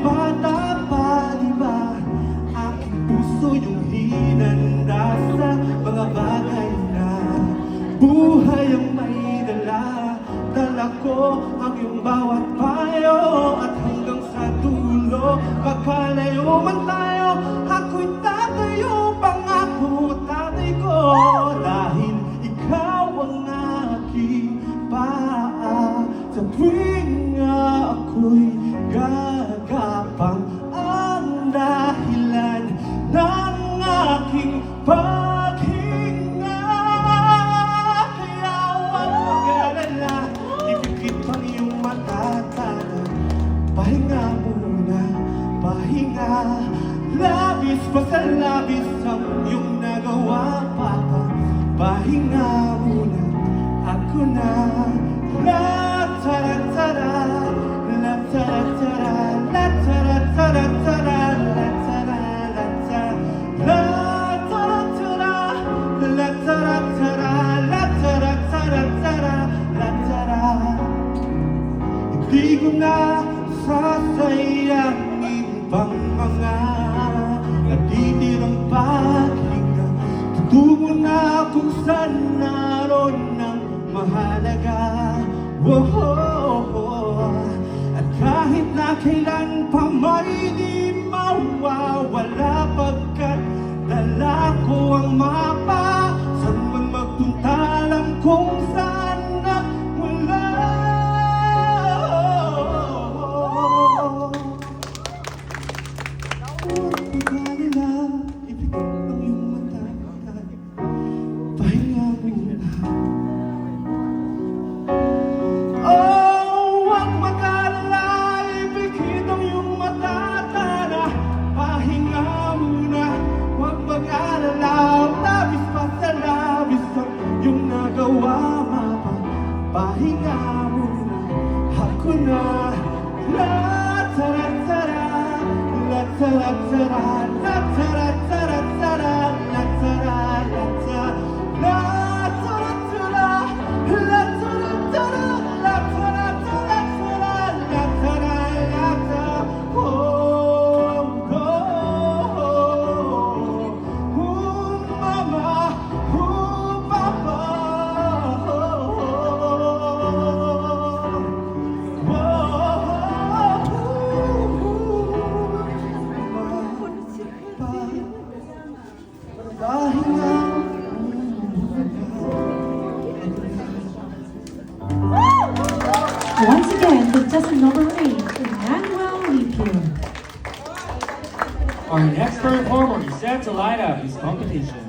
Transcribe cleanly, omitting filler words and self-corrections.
bata pa, diba? Aking puso yung hinanda sa mga bagay na buhay ang may dala. Dala ko ang iyong bawat payo at hanggang sa dulo, magkalayo man tayo, ako'y tatayo, pangako tatay ko. Dahil ikaw ang aking paa, sa tuwing ako'y gagapang, ang dahilan ng aking paghinga. Kaya huwag mag-alala, ipikit ang iyong matatala. Pahinga muna, pahinga. Labis pa sa labis ang iyong nagawa, Papa. Pahinga muna, ako na. La-tara-tara, la-tara-tara, la-tara-tara-tara, la-tara-tara, la-tara-tara, la-tara-tara, la-tara-tara-tara, la-tara. Hindi ko na sasayangin pang mga natitirang paghinga. Tutungo na kung saan naroon ng mahalaga. Whoa, at kahit na kailan pa may di mawawala, pagkat dala ko ang mapa. Saan man magpunta, alam kung saan nagmula. Pag-alala, ipikit ang iyong mata. Pahinga muna. Oh, huwag mag-alala, ipikit ang iyong mata. Pahinga muna, huwag mag-alala. Labis pa sa labis ang iyong nagawa, Mapa. Pahinga muna, ako na. La-tara-tara, la-tara-tara, la-tara-tara-tara, la-tara-tara, la-tara-tara, la-tara-tara, la-tara-tara, la-tara-tara. Oh, mama, papa. Once again, contestant number 8, Emmanuel Lipio. Our next performer is set to light up his competition.